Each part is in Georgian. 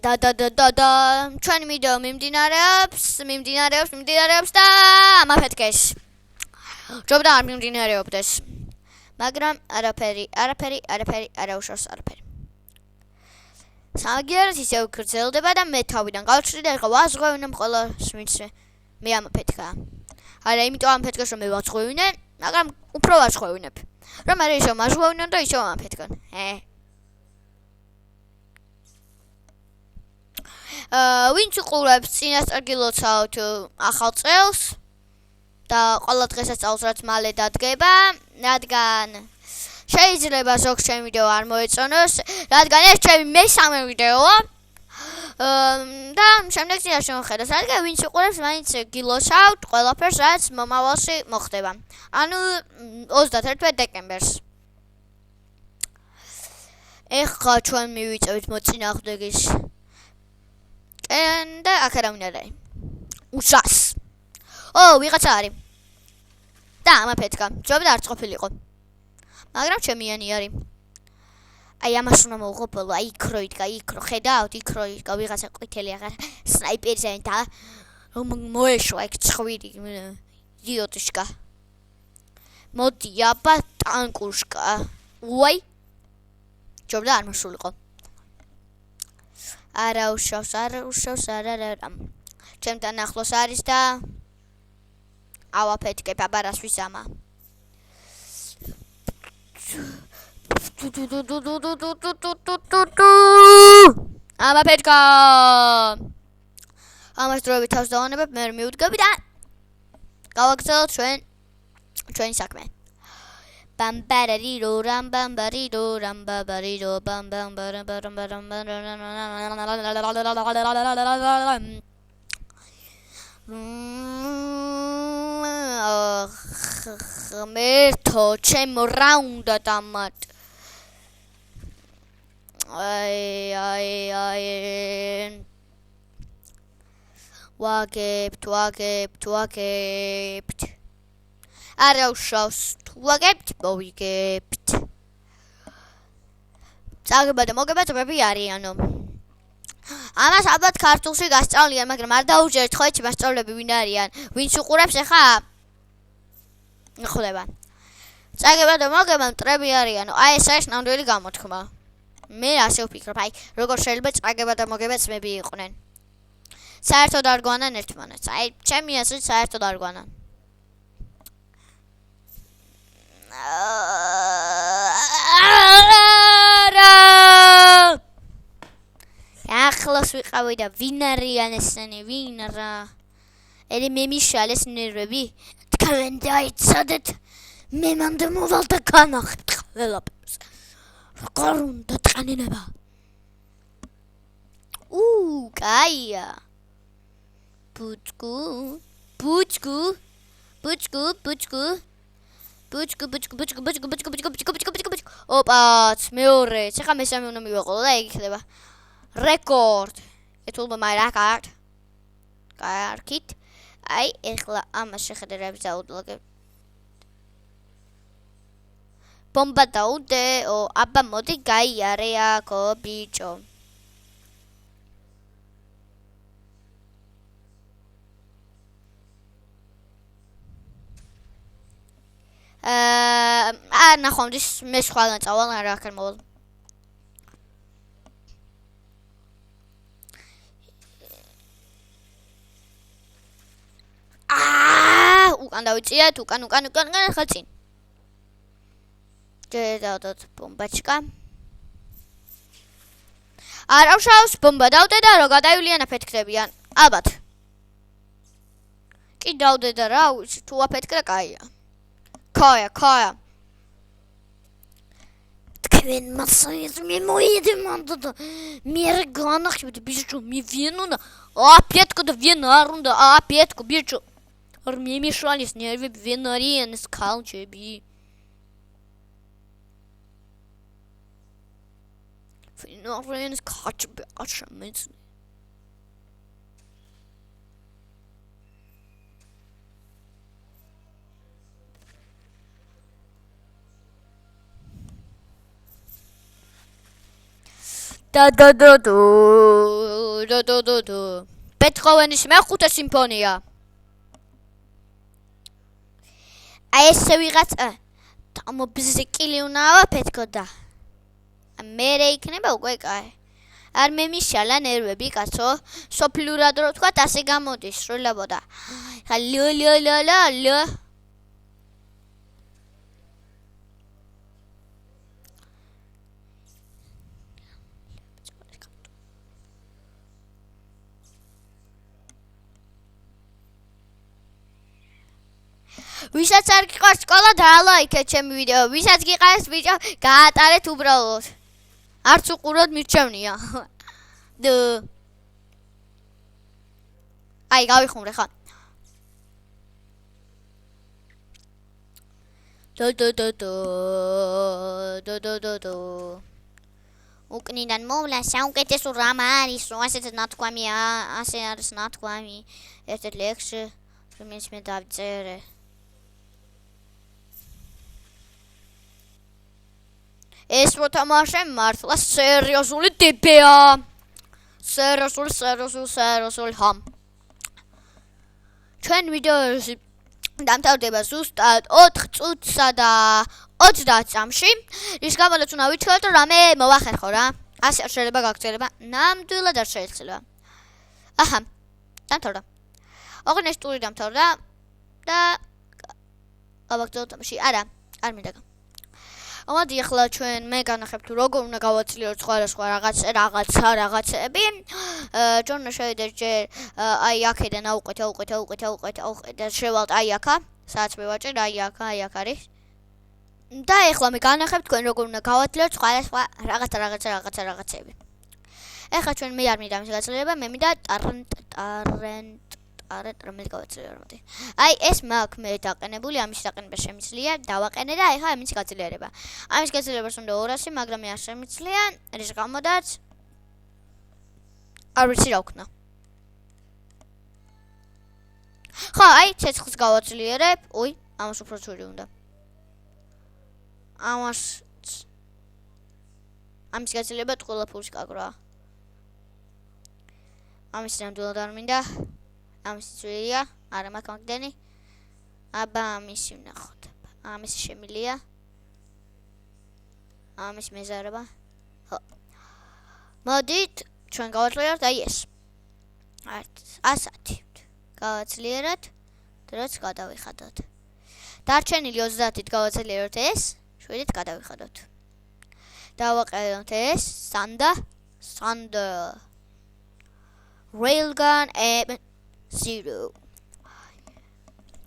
და ჩვენი ვიდეო მიმდინარეობს და ამაფეთქეს ჯობდა არ მიმდინარეობდეს მაგრამ არაფერი არ უშავს არაფერი სამაგიერად ისევ გრძელდება და მე თავიდან გავჩრდი და ეხლა ვაზღვევნებ ყველას ვინც მე ამაფეთქა არა იმიტომ ამაფეთქეს რომ მე ვაზღვევნე მაგრამ უფრო ვაზღვევნებ რომ არა ისევ მაზღვევნონ და ისევ ამაფეთქონ ვინც უყურებს წინასწარ გილოცავთ ახალ წელს და ყველა დღესასწაულს რაც მალე დადგება რადგან შეიძლება ზოგს ჩემი ვიდეო არ მოეწონოს რადგან ეს ჩემი მესამე ვიდეოა და შემდეგ წინაშე მოხედოს რადგან ვინც უყურებს მაინც გილოცავთ ყველაფერს რაც მომავალში მოხდება ანუ 31 დეკემბერს ეხლა ჩვენ მივიწევით მოწინააღმდეგის და აქ არავინ არ არის უსას ვიღაცა არის და ამაფეთქა ჯობდა არც ყოფილიყო მაგრამ ჩემიანი არის აი ამას უნდა მოვღობლო აი იქრო იდგა იქრო ხედავთ იქრო იდგა ვიღაცა ყვითელი აღარ სნაიპერზე და რომ მოეშვა იქ ცხვირი იდიოტიშკა მოდი აბა ტანკუშკა უაი ჯობდა არ მოსულიყო არა უშავს ჩემთან ახლოს არის და ავაფეთქებ აბა რას ვისამა ამაფეთქა ამას დროებით თავს დავანებებ მე მივდგები და გავაგრძელოთ ჩვენი საქმე Bambariro ram bambariro ram babariro bam bam baram baram baram merto cemo raunda tamat ai wagebt არა უშავს ვაგებთ მოვიგებთ წაგება და მოგება წვები არიანო ამას ალბათ ქართულში გასწავლიან მაგრამ არ დაუჯერეთ ხო ეჩი მასწავლები ვინ არიან ვინც უყურებს ახლა ხვდება წაგება და მოგება მტრები არიანო აი ეს არის ნამდვილი გამოთქმა მე ასე ვფიქრობ აი როგორ შეიძლება წაგება და მოგება წვები იყვნენ საერთოდ არ გვანან ერთმანეთს აი ჩემი აზრით საერთოდ არ გვანან ახლოს ვიყავი და ვინ არიან ესენი ვინ რა ელი მე მიშალეს ნერვები თქვენ დაიცადეთ მე მანდ მოვალ და განახეთ ყველაფერს როგორ უნდა ტყანინება კაია ბუჩკუ ოპაც მეორეც ახლა მესამე უნდა მივეყოლო და ეგ იქნება რეკორდ ეთულმა მაირაკარტ კარკით აი ახლა ამას შეხედერებს დაუდლაგებ ბომბა დაუდე აბა მოდი გაიარე აქო ბიჭო ნახომდის მე სხვაგან წავალ არა აქ არ მოვალ უკან დავიწიეთ უკან ხა წინ დავდოთ ბომბაჩკა არ უშავს ბომბა დავდე და რო გადაივლიან აფეთქდებიან ალბათ კი დავდე და რა ვიცი თუ აფეთქრა კაია Kaya. Თქვენ მასაის მე მოიდემანდა და მე განახშებთ ბიჭო მე ვენუნა აპეთკო და ვენ არ უნდა აპეთკო ბიჭო არ მე მიშალის ნერვები ვენ არიან ეს კალჩები ფინორენს კაჩბე აშამეც Da ბეთჰოვენის მეხუთე სიმფონია. აი ესე ვიღაცა დამობზეკილი უნდა ვაფეთქო და მე იქნება უკვე კაი. არ მემიშალა ნერვები კაცო. სოფლურად რო თქვა ასე გამოდის სრულებოდა. ხა ლო ვისაც არ გიყვარს სკოლა დაალაიქეთ ჩემი ვიდეო. ვისაც გიყვარს ბიჭო გაატარეთ უბრალოდ. არც უყუროთ მირჩევნია. აი გავიხუმრე ხა. უკნიდან მოვლა საუკეთესო რამ არის, რომ ასეთ ნათქვამია, ასე არის ნათქვამი. ერთ ლექსში რომელიც მე დავწერე. ეს მოთამაშე მართლა სერიოზული ტიპია. სერიოზული ხამ. ჩვენ ვიდეოში დამთავრდება ზუსტად 4 წუთსა და 30 წამში. რის გამოც უნდა ვიცხოვოთ, რომ რამე მოვახერხო რა. ასე არ შეიძლება გაგრძელება. ნამდვილად არ შეიძლება. აჰა. დამთავრდა. ოღონდ ტური დამთავრდა და გავაგრძელოთ თამაში. არა, არ მინდა. მოდი ახლა ჩვენ მე განახებთ როგორ უნდა გავაწლიოთ სხვა რაღაცები. ჩვენ შევიდეთ ჯერ აი აქედან აუყეთ და შევალთ აი აქა, სადაც მე ვაჭერ აი აქ არის. და ახლა მე განახებთ თქვენ როგორ უნდა გავაწლიოთ სხვა რაღაცები. ახლა ჩვენ მე არ მინდა ამის გაწლილება, მე მინდა რომელიც გავაწლიოთ მოდი. აი ეს მაქვს მე დაყენებული, ამის დაყენება შემიძლია, დავაყენე და ახლა ამის გაძლიერება. ამის გაძლიერებას უნდა 200, მაგრამ მე არ შემიძლია, რის გამოდაც არ ვიცი რა ვქნა. ხო, აი ცეცხლს გავაძლიერებ. უი, ამას უფრო ცუდი უნდა. ამის გაძლიერება ყველა ფულს კაგროა. ამის ნამდვილად არ მინდა. ამის ძვირია, არა მაქვს მაგდენი. აბა ამისი ვნახოთ. ამისი შემილია. ამის მეზარება. ხო. მოდით, ჩვენ გავაძლიეროთ აი ეს. 100. გავაძლიეროთ, დროც გადავიხადოთ. დარჩენილი 30-ით გავაძლიეროთ ეს, 7-ით გადავიხადოთ. დავაყენოთ ეს, სანდა. Railgun M0.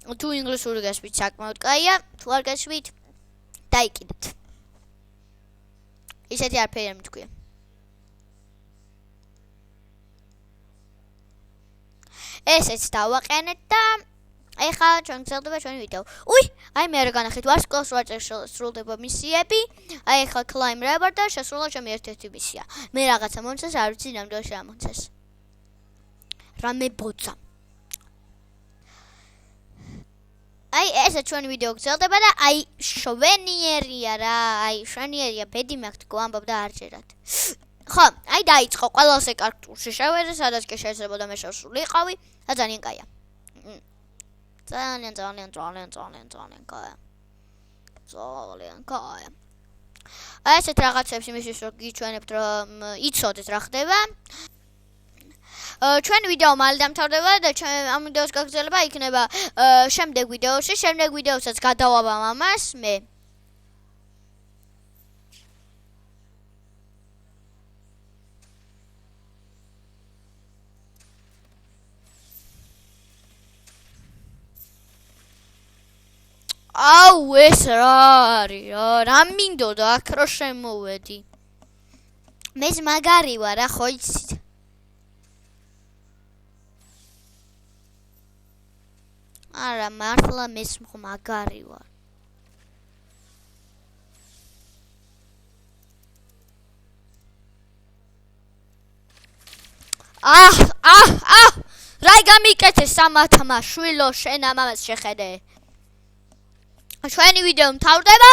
თუ ინგლისური გასვით საკმაოდ კაია, თუ არ გასვით დაიკიდეთ. ისეთი არაფერი არ მითქვია. ესეც დავაყენეთ და ეხლა ჩვენ გრძელდება ჩვენი ვიდეო. უი, აი მე რა განახეთ ვარსკვლავს ვაჭერ სრულდება მისიები. აი ეხლა climb river და შესრულა ჩემი ერთ-ერთი მისია. მე რაღაცა მომწეს, არ ვიცი ნამდვილად რა მომწეს. რამე ბოცა. აი ესე ჩვენი ვიდეო გრძელდება და აი შვენიერია რა, აი შვენიერია ბედი მაქვს თქო ამბობ და არ ჭერათ. ხო, აი დაიწყო ყველაზე კარგ ტურში შევეძე, სადაც კი შეიძლება და მე შევსრულიყავი და ძალიან კაია. ძალიან კაია. ძალიან კაია. აი ესეთ რაღაცებს იმისთვის რომ გიჩვენებთ რომ იცოდეთ რა ხდება. ჩვენ ვიდეო მალე დამთავრდება და ჩვენ ამ ვიდეოს გაგრძელება იქნება შემდეგ ვიდეოში, შემდეგ ვიდეოსაც გადავაბამ ამას მე. აუ ეს რა არის რა მინდოდა აქ რო შემოვედი. მეც მაგარი ვარ რა ხო იცით. არა მართლა მეც მაგარი ვარ. რა გამიკეთე სამათმა შვილო შენ ამას შეხედე. ჩვენი ვიდეო მთავრდება